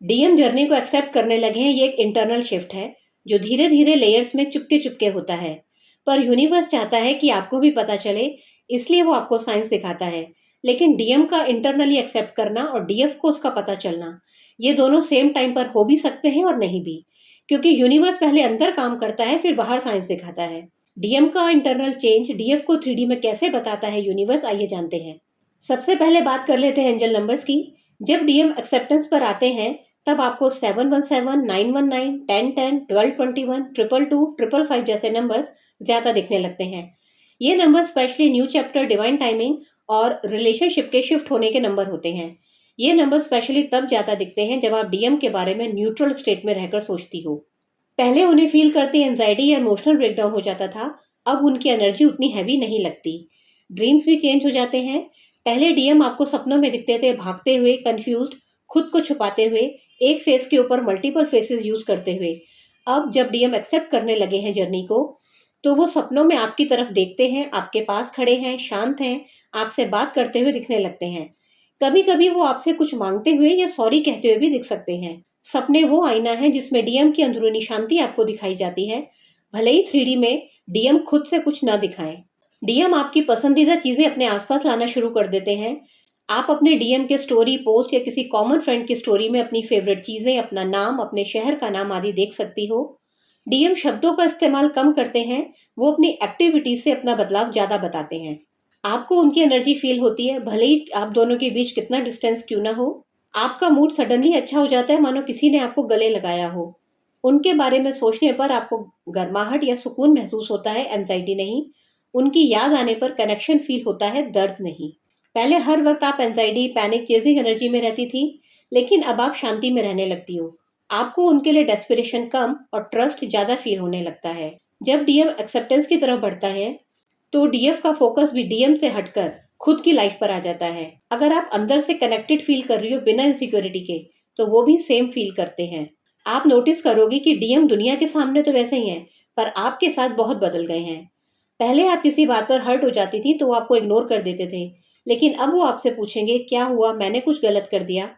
DM journey को accept करने लगे हैं, ये एक इंटरनल शिफ्ट है जो धीरे धीरे लेयर्स में चुपके चुपके होता है। पर यूनिवर्स चाहता है कि आपको भी पता चले, इसलिए वो आपको साइंस दिखाता है। लेकिन डीएम का इंटरनली एक्सेप्ट करना और डीएफ को उसका पता चलना, ये दोनों सेम टाइम पर हो भी सकते हैं और नहीं भी, क्योंकि यूनिवर्स पहले अंदर काम करता है, फिर बाहर साइंस दिखाता है। डीएम का इंटरनल चेंज डीएफ को 3D में कैसे बताता है यूनिवर्स, आइए जानते हैं। सबसे पहले बात कर लेते हैं एंजल नंबर्स की। जब डीएम एक्सेप्टेंस पर आते हैं, तब आपको 717, 919, 1010, 1221, 222, 555 जैसे नंबर्स ज्यादा दिखने लगते हैं। ये number specially new chapter, divine timing और रिलेशनशिप के शिफ्ट होने के नंबर होते हैं। ये नंबर स्पेशली तब ज्यादा दिखते हैं जब आप डीएम के बारे में न्यूट्रल स्टेट में रहकर सोचती हो। पहले उन्हें फील करते एंजाइटी या इमोशनल ब्रेकडाउन हो जाता था, अब उनकी एनर्जी उतनी हैवी नहीं लगती। ड्रीम्स भी चेंज हो जाते हैं। पहले डीएम आपको सपनों में दिखते थे, भागते हुए, कंफ्यूज्ड, खुद को छुपाते हुए, एक फेस के ऊपर मल्टीपल फेसेस यूज करते हुए। अब जब डीएम एक्सेप्ट करने लगे हैं जर्नी को, तो वो सपनों में आपकी तरफ देखते हैं, आपके पास खड़े हैं, शांत हैं, आपसे बात करते हुए दिखने लगते हैं। कभी कभी वो आपसे कुछ मांगते हुए या सॉरी कहते हुए भी दिख सकते हैं। सपने वो आईना है जिसमें डीएम की अंदरूनी शांति आपको दिखाई जाती है, भले ही 3D में डीएम खुद से कुछ ना दिखाएं। डीएम आपकी पसंदीदा चीजें अपने आसपास लाना शुरू कर देते हैं। आप अपने डीएम के स्टोरी पोस्ट या किसी कॉमन फ्रेंड की स्टोरी में अपनी फेवरेट चीजें, अपना नाम, अपने शहर का नाम आदि देख सकती हो। डीएम शब्दों का इस्तेमाल कम करते हैं, वो अपनी एक्टिविटी से अपना बदलाव ज्यादा बताते हैं। आपको उनकी एनर्जी फील होती है, भले ही आप दोनों के बीच कितना डिस्टेंस क्यों ना हो। आपका मूड सडनली अच्छा हो जाता है, मानो किसी ने आपको गले लगाया हो। उनके बारे में सोचने पर आपको गर्माहट या सुकून महसूस होता है, एंजाइटी नहीं। उनकी याद आने पर कनेक्शन फील होता है, दर्द नहीं। पहले हर वक्त आप एंजाइटी, पैनिक, चेजिंग एनर्जी में रहती थी, लेकिन अब आप शांति में रहने लगती हो। आपको उनके लिए डेस्पिरेशन कम और ट्रस्ट ज्यादा फील होने लगता है। जब डीएम एक्सेप्टेंस की तरफ बढ़ता है, तो डीएफ का फोकस भी डीएम से हटकर खुद की लाइफ पर आ जाता है। अगर आप अंदर से कनेक्टेड फील कर रही हो बिना इनसिक्योरिटी के, तो वो भी सेम फील करते हैं। आप नोटिस करोगे कि डीएम दुनिया के सामने तो वैसे ही हैं, पर आपके साथ बहुत बदल गए हैं। पहले आप किसी बात पर हर्ट हो जाती थी तो वो आपको इग्नोर कर देते थे, लेकिन अब वो आपसे पूछेंगे, क्या हुआ, मैंने कुछ गलत कर दिया?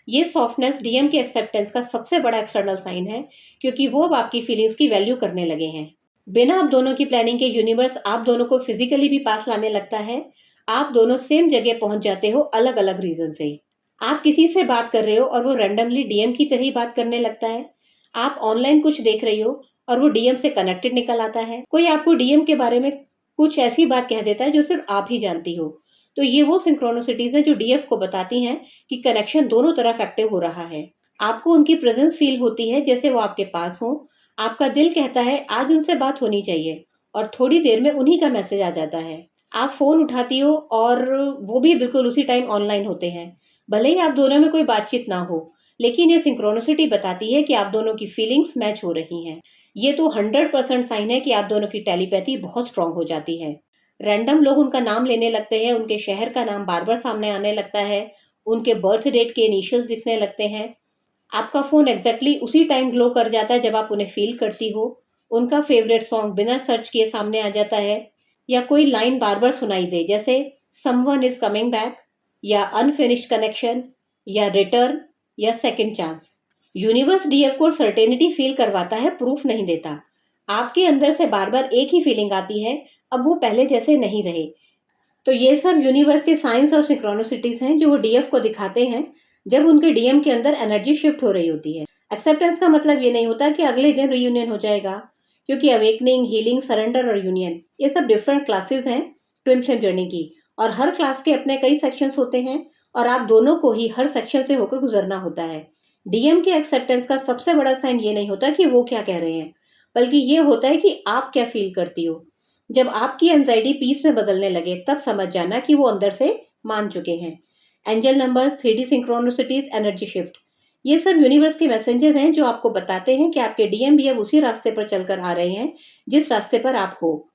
ये सॉफ्टनेस डीएम के एक्सेप्टेंस का सबसे बड़ा एक्सटर्नल साइन है, क्योंकि वो अब आपकी फीलिंग्स की वैल्यू करने लगे हैं। बिना आप दोनों की प्लानिंग के यूनिवर्स आप दोनों को फिजिकली भी पास लाने लगता है। आप दोनों सेम जगह पहुंच जाते हो, अलग अलग रीजन से। आप किसी से बात कर रहे हो और वो रैंडमली डीएम की तरह ही बात करने लगता है। आप ऑनलाइन कुछ देख रही हो और वो डीएम से कनेक्टेड निकल आता है। कोई आपको डीएम के बारे में कुछ ऐसी बात कह देता है जो सिर्फ आप ही जानती हो। तो ये वो सिंक्रोनोसिटीज हैं जो डीएफ को बताती हैं कि कनेक्शन दोनों तरफ एक्टिव हो रहा है। आपको उनकी प्रेजेंस फील होती है, जैसे वो आपके पास हो। आपका दिल कहता है आज उनसे बात होनी चाहिए, और थोड़ी देर में उन्हीं का मैसेज आ जाता है। आप फोन उठाती हो और वो भी बिल्कुल उसी टाइम ऑनलाइन होते हैं। भले ही आप दोनों में कोई बातचीत ना हो, लेकिन ये सिंक्रोनिसिटी बताती है कि आप दोनों की फीलिंग्स मैच हो रही हैं। ये तो 100% साइन है कि आप दोनों की टेलीपैथी बहुत स्ट्रांग हो जाती है। रैंडम लोग उनका नाम लेने लगते हैं, उनके शहर का नाम बार बार सामने आने लगता है, उनके बर्थ डेट के इनिशियल्स दिखने लगते हैं। आपका फोन एग्जैक्टली उसी टाइम ग्लो कर जाता है जब आप उन्हें फील करती हो। उनका फेवरेट सॉन्ग बिना सर्च किए सामने आ जाता है, या कोई लाइन बार बार सुनाई दे, जैसे समवन इज कमिंग बैक, या अनफिनिश्ड कनेक्शन, या रिटर्न, या सेकंड चांस। यूनिवर्स डीएफ को सर्टेनिटी फील करवाता है, प्रूफ नहीं देता। आपके अंदर से बार बार एक ही फीलिंग आती है, अब वो पहले जैसे नहीं रहे। तो ये सब यूनिवर्स के साइंस और सिंक्रोनिसिटीज हैं जो वो डीएफ को दिखाते हैं जब उनके डीएम के अंदर एनर्जी शिफ्ट हो रही होती है। एक्सेप्टेंस का मतलब ये नहीं होता कि अगले दिन रियूनियन हो जाएगा, क्योंकि अवेकनिंग, हीलिंग, सरेंडर और यूनियन, ये सब डिफरेंट क्लासेस हैं ट्विन फ्लेम जर्नी की, और हर क्लास के अपने कई सेक्शंस होते हैं, और आप दोनों को ही हर सेक्शन से होकर गुजरना होता है। डीएम के एक्सेप्टेंस का सबसे बड़ा साइन ये नहीं होता कि वो क्या कह रहे हैं, बल्कि ये होता है कि आप क्या फील करती हो। जब आपकी एंजाइटी पीस में बदलने लगे, तब समझ जाना कि वो अंदर से मान चुके हैं। Angel number, 3D synchronicities, energy shift, ये सब यूनिवर्स के मैसेंजर हैं जो आपको बताते हैं कि आपके डीएम भी अब उसी रास्ते पर चलकर आ रहे हैं जिस रास्ते पर आप हो।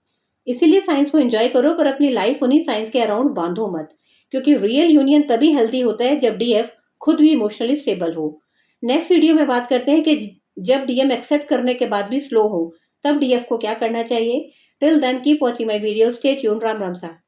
इसीलिए साइंस को एंजॉय करो, पर अपनी लाइफ उन्हीं साइंस के अराउंड बांधो मत, क्योंकि रियल यूनियन तभी हेल्दी होता है जब डीएफ खुद भी इमोशनली स्टेबल हो। नेक्स्ट वीडियो में बात करते हैं कि जब डीएम एक्सेप्ट करने के बाद भी स्लो हो, तब डीएफ को क्या करना चाहिए। Till then keep watching my video, stay tuned, Ram Ram सा।